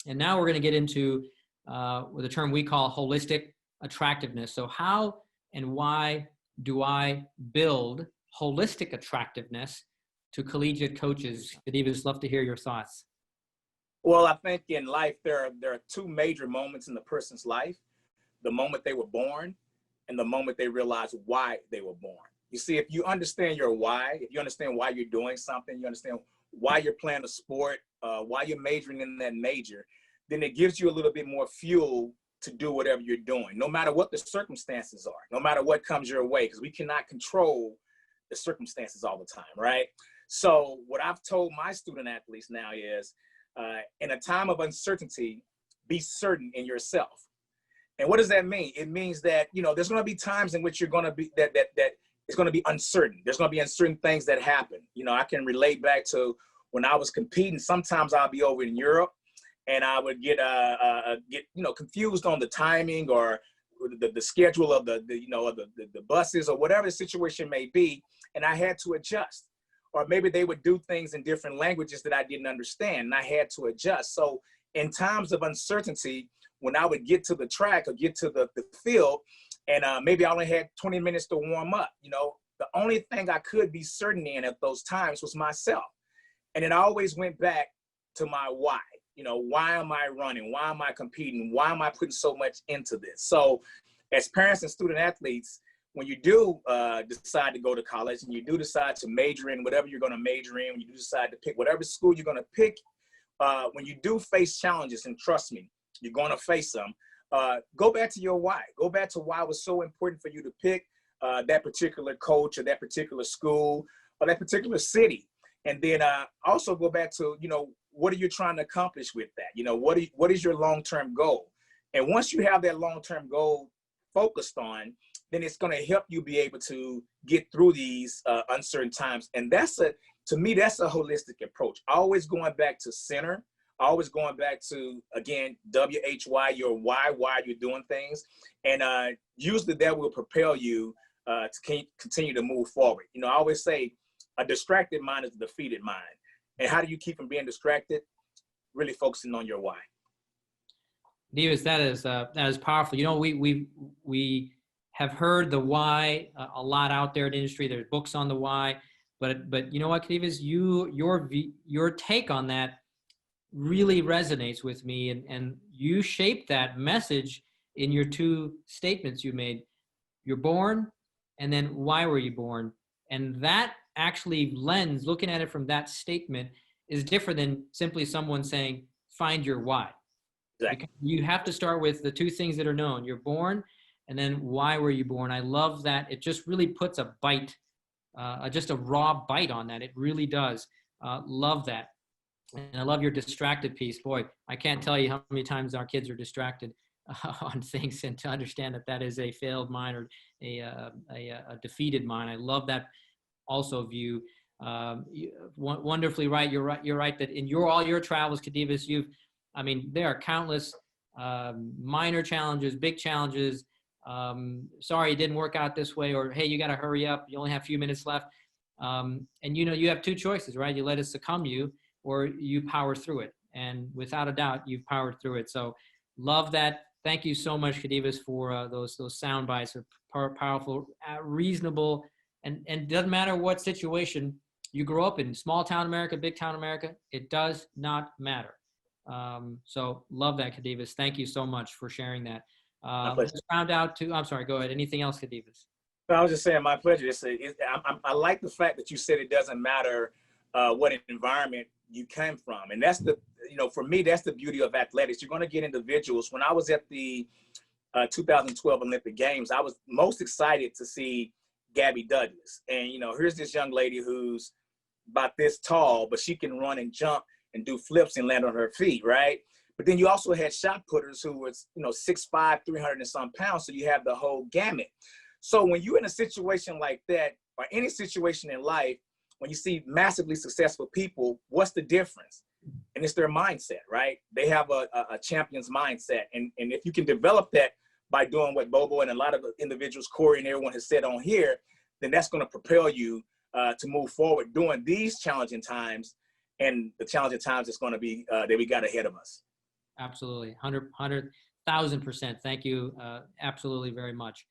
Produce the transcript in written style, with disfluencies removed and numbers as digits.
And now we're going to get into the term we call holistic attractiveness. So how and why do I build holistic attractiveness to collegiate coaches? Khadevis, love to hear your thoughts. Well, I think in life, there are two major moments in the person's life: the moment they were born and the moment they realize why they were born. You see, if you understand your why, if you understand why you're doing something, you understand why you're playing a sport, why you're majoring in that major, then it gives you a little bit more fuel to do whatever you're doing, no matter what the circumstances are, no matter what comes your way, because we cannot control the circumstances all the time, right? So what I've told my student athletes now is, in a time of uncertainty, be certain in yourself. And what does that mean? It means that, you know, there's going to be times in which you're going to be, that it's going to be uncertain. There's going to be uncertain things that happen. You know, I can relate back to when I was competing. Sometimes I'll be over in Europe and I would get confused on the timing or the schedule of the buses or whatever the situation may be, and I had to adjust. Or maybe they would do things in different languages that I didn't understand, and I had to adjust. So in times of uncertainty, when I would get to the track or get to the field, and maybe I only had 20 minutes to warm up, you know, the only thing I could be certain in at those times was myself. And it always went back to my why. You know, why am I running? Why am I competing? Why am I putting so much into this? So as parents and student athletes, when you do decide to go to college and you do decide to major in whatever you're going to major in, when you do decide to pick whatever school you're going to pick, when you do face challenges, and trust me, you're going to face them, go back to your why. Go back to why it was so important for you to pick that particular coach or that particular school or that particular city. And then also go back to, you know, what are you trying to accomplish with that? You know, what is your long-term goal? And once you have that long-term goal focused on, then it's going to help you be able to get through these uncertain times. And to me, that's a holistic approach. Always going back to center, always going back to, again, WHY, your why you're doing things. And usually that will propel you to continue to move forward. You know, I always say a distracted mind is a defeated mind. And how do you keep from being distracted? Really focusing on your why. Khadevis, that is powerful. You know, we have heard the why a lot out there in the industry. There's books on the why, but you know what, Khadevis, your take on that really resonates with me, and you shaped that message in your two statements you made. You're born, and then why were you born? And that actually looking at it from that statement is different than simply someone saying, find your why. Exactly. You have to start with the two things that are known. You're born, and then why were you born? I love that. It just really puts a bite, just a raw bite on that. It really does. Love that. And I love your distracted piece. Boy, I can't tell you how many times our kids are distracted on things, and to understand that that is a failed mind or a defeated mind. I love that also view. Wonderfully right. You're right. You're right that in all your travels, Khadevis, there are countless minor challenges, big challenges. Sorry, it didn't work out this way, or hey, you got to hurry up. You only have a few minutes left. And you know, you have two choices, right? You let it succumb you, or you power through it. And without a doubt, you've powered through it. So love that. Thank you so much, Khadevis, for those sound bites. Are powerful, reasonable, and it doesn't matter what situation you grow up in, small town America, big town America, it does not matter. So love that, Khadevis. Thank you so much for sharing that. Let's round out to, I'm sorry, go ahead. Anything else, Khadevis? I was just saying, my pleasure. I like the fact that you said it doesn't matter what environment you came from. And that's for me, that's the beauty of athletics. You're going to get individuals. When I was at the 2012 Olympic Games, I was most excited to see Gabby Douglas. And, you know, here's this young lady who's about this tall, but she can run and jump and do flips and land on her feet, right? But then you also had shot putters who was, 6'5", 300 and some pounds. So you have the whole gamut. So when you're in a situation like that, or any situation in life, when you see massively successful people, what's the difference? And it's their mindset, right? They have a champion's mindset. And if you can develop that by doing what Bobo and a lot of individuals, Corey and everyone has said on here, then that's going to propel you to move forward during these challenging times, and the challenging times is going to be that we got ahead of us. Absolutely. 100,000%. Thank you. Absolutely very much.